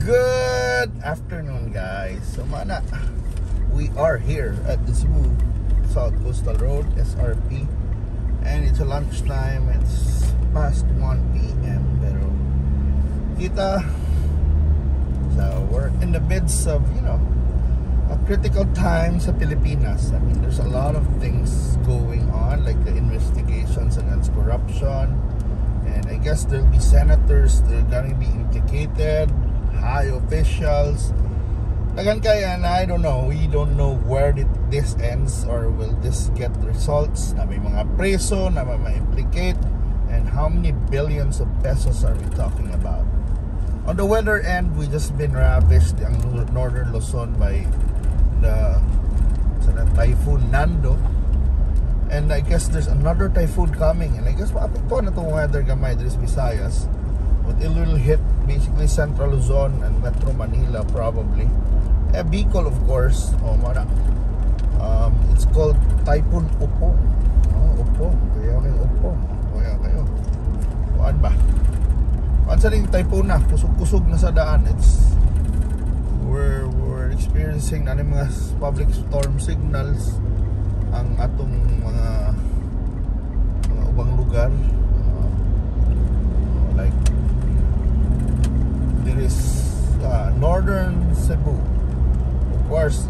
Good afternoon, guys. So mana, we are here at the Cebu South Coastal Road, SRP, and it's a lunchtime. It's past 1 p.m. Pero kita, so we're in the midst of, a critical time sa Pilipinas. I mean, there's a lot of things going on, like the investigations against corruption, and I guess there'll be senators that are gonna be implicated, high officials. Tagan kaya na, I don't know. We don't know where this ends, or will this get results na may mga preso na ma-implicate, and how many billions of pesos are we talking about? On the weather end, we just been ravished ang northern Luzon by the Typhoon Nando, and I guess there's another typhoon coming, and I guess maapektuhan na itong weather gamay dito sa Visayas, but it will hit basically Central Luzon and Metro Manila probably. Bicol, of course. It's called Typhoon Upong. Upong. Kaya kayo Upong. Kaya kayo. Kuan ba? Kuan sa ring typhoon na. Kusog-kusog na sa daan. We're experiencing mga public storm signals ang atong mga ubang lugar. Like there is northern Cebu, of course.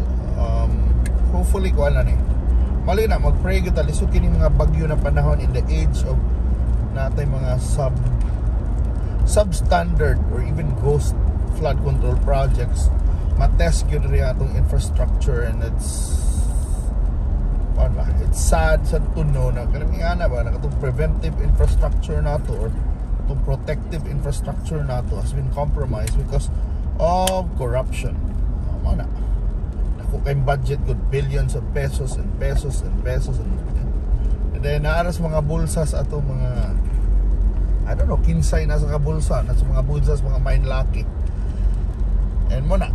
Hopefully kuan na ni mali na mag-pray kita lisod kini mga bagyo na panahon in the age of natay mga substandard or even ghost flood control projects. Matest yun rin atong infrastructure, and it's sad sa tuno na kanang ba na itong preventive infrastructure nato or itong protective infrastructure nato has been compromised because of corruption. Mana naku kay budget good billions of pesos and pesos and pesos, and then naaras mga bulsa sa atong mga I don't know kinsay na sa kabulsa na sa mga bulsa sa mga mine lucky. And muna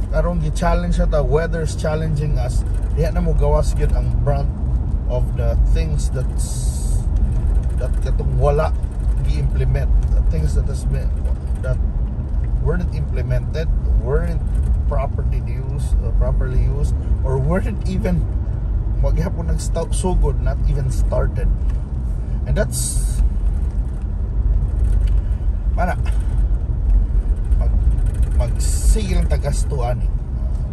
karong gi-challenge ta, weather's challenging us. Diha na mo gawas gyud ang brunt of the things that katong wala gi-implement, the things that weren't implemented, weren't properly used, or weren't even maghapon sugod, not even started. And that's magsigil ang tagastuan,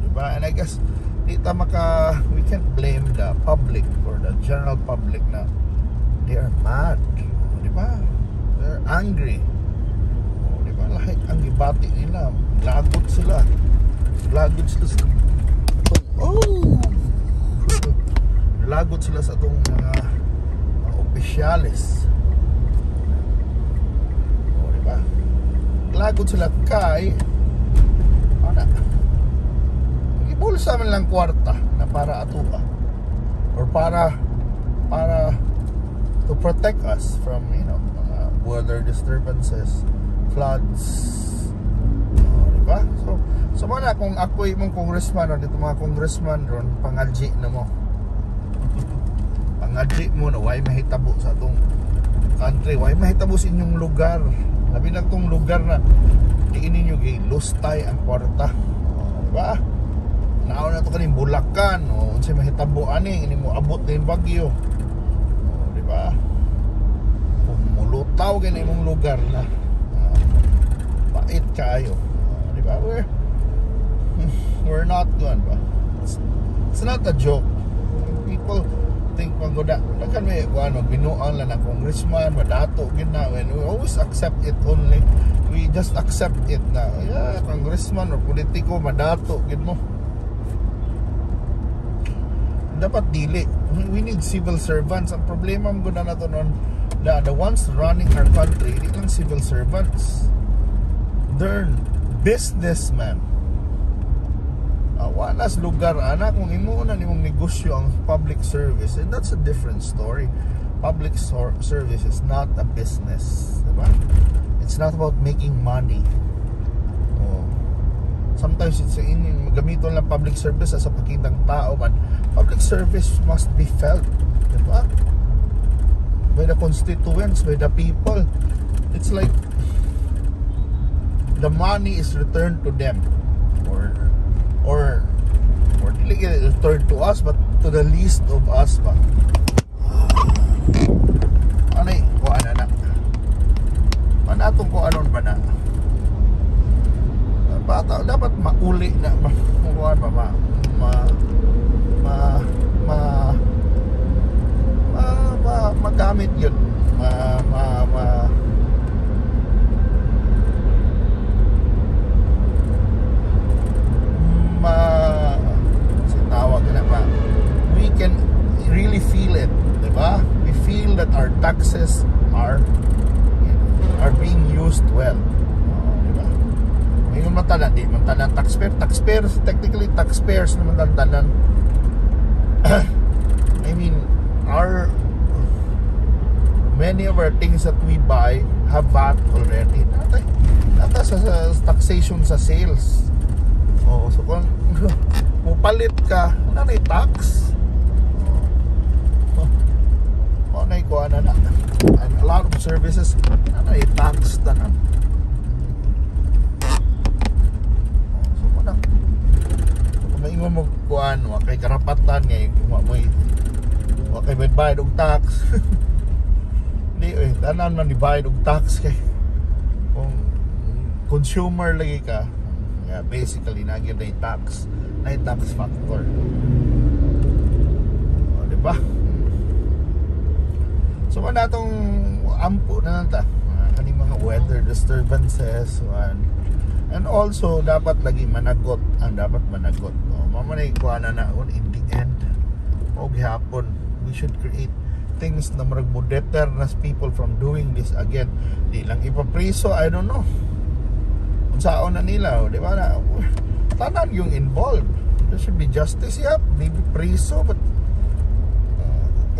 diba? And I guess we can't blame the public or the general public na they are mad, diba? They're angry, diba? Lahit ang gibati nila, lagot sila sa lagot sila sa itong mga opisyalis, diba? Lagot sila kay ibulsa man lang kwarta na para atuha or para to protect us from weather disturbances, floods, diba? So mana kung ako imong congressman o dito mga congressman ron, pangadji na mo na why mahitabo sa atong country, why mahitabo sa inyong lugar, labi na itong lugar na diinin nyo lustay ang kwarta, diba? Naon na ito kaning Bulacan, unsay mahitabo ani ini mo abot din bagyo, diba? Kung mulutaw gani imong lugar na pait kayo, diba? We're not going ba? It's not a joke. People think panggoda kan may binuang lang na congressman madato gina, when we always accept it, only we just accept it na congressman or politiko madato gid mo. Dapat dili. We need civil servants. Ang problema mo na nato noon, the ones running our country, hindi lang civil servants, they're businessmen. Wanas lugar anak kung imuunan nimong negosyo ang public service, and that's a different story. Public service is not a business, diba? It's not about making money. Sometimes it's gamiton lang public service as a pakitang tao, but public service must be felt, diba? By the constituents, by the people. It's like the money is returned to them, or dili gyud returned to us, but to the least of us ba. Anay ko ana manatong ko anon ba na bata dapat mauli na kuan ba magamit yun tawag na ba, we can really feel it, diba? We feel that our taxes are being used well, diba? Ngayon matanan, di matanan taxpayers, technically taxpayers naman tanan. I mean, many of our things that we buy have VAT already. Nata sa taxation sa sales. Oh, so kung mupalit ka, nanay tax. Nanay ko na. And a lot of services, nanay tax tanan. So kung maingon mo kuan, wakay karapatan ngay wakay bayad og tax. Hindi tanan man ibayad og tax kay kung consumer lagi ka, basically nagyan na tax factor, diba? So na itong ampo na nata kaning mga weather disturbances, and also dapat lagi managot mamanay ko na in the end o gihapon we should create things na marag mo deter nas people from doing this again. Di lang ipapriso, I don't know unsaon na nila, di ba na tanan yung involved. There should be justice, maybe priso, but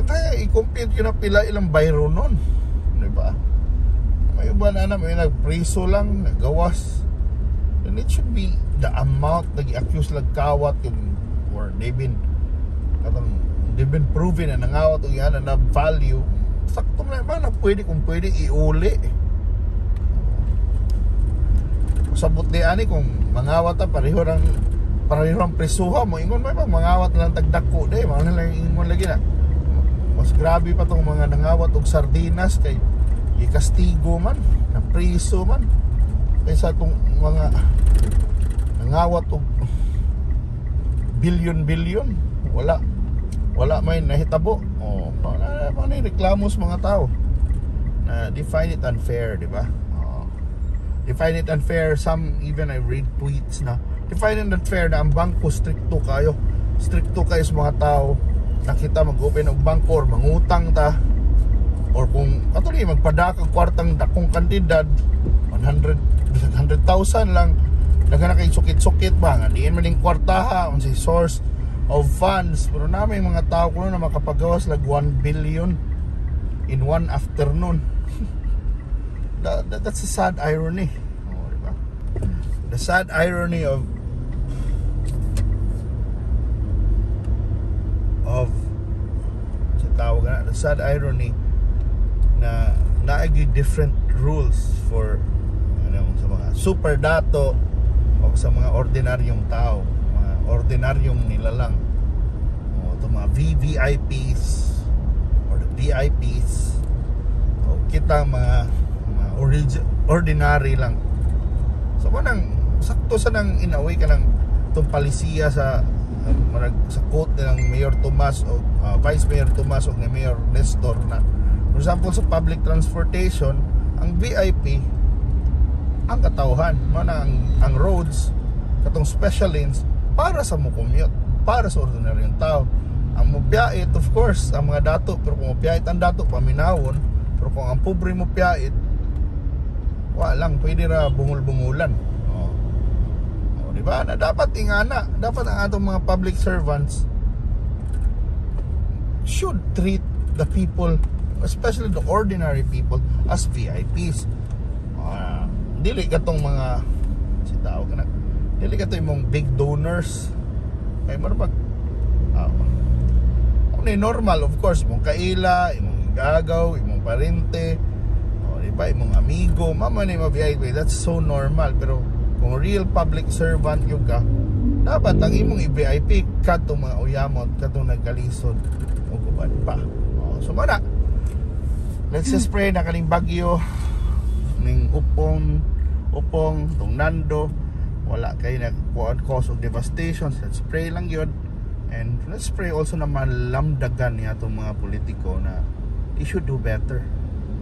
kaya i-compute yun na pila ilang bayro nun, di ba? May iba na may nagpriso lang, nagawas, and it should be the amount nag-accuse lagkawat yung, or they've been proven na nangawat o yan na value sakto na ba na pwede, kung pwede iuli. Sabot di ani kung mangawat ta pareho rang prisuha mo ingon may mangawat lang tagdako day mga lang ingon lagi na mas grabe pa tong mga nangawat og sardinas kay ikastigo man na priso man kaysa tong mga nangawat og bilyon wala may nahitabo. Paano reklamos mga tao na define it unfair, di ba? Define it unfair. Some even I read tweets na define it unfair na ang bangko stricto kayo sa mga tao. Nakita mag-open og bangko or mangutang ta, or kung katuloy magpadakag kwartang dakong kantidad 100,000 lang daga na kay sukit-sukit ba nga diin man ning kwartaha on si source of funds, pero namin mga tao kuno na makapagawas lag 1 billion in one afternoon. That's a sad irony. Diba? The sad irony of the sad irony na naagi different rules for sa mga super dato o sa mga ordinaryong tao, mga ordinaryong nilalang, o mga VVIPs or the VIPs, o kita mga ordinary lang. So kanang sakto sa nang inaway ka ng itong palisiya sa quote ng Mayor Tomas o Vice Mayor Tomas o ni Mayor Nestor na, for example, sa public transportation, ang VIP ang katauhan man ang roads katong special lanes para sa mo commute, para sa ordinaryong tao. Ang mopiyait, of course, ang mga dato, pero kung mopiyait ang dato paminawon, pero kung ang pobre mo piyait, walang pwede ra bungul-bungulan. Diba? Na dapat ingana, dapat ang atong mga public servants should treat the people, especially the ordinary people, as VIPs. Dili katong mga tawag na, dili kato yung big donors kay marapag normal, of course, imong kaila, imong gagaw, imong parente, iba imong amigo, mama ni ma-VIP, that's so normal. Pero kung real public servant yung ka, dapat ang imong i-VIP katong mga uyamot, katong nagkalisod o kuban pa. So mana, let's just pray na kaning bagyo ning upong tong Nando wala kay nag-cause of devastation. Let's pray lang yun. And let's pray also na malamdagan niya itong mga politiko na they should do better.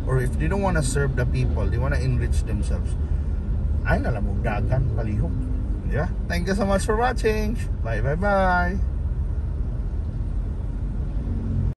Or if they don't want to serve the people, they want to enrich themselves, ay nalamugdagan, palihog. Yeah. Thank you so much for watching. Bye.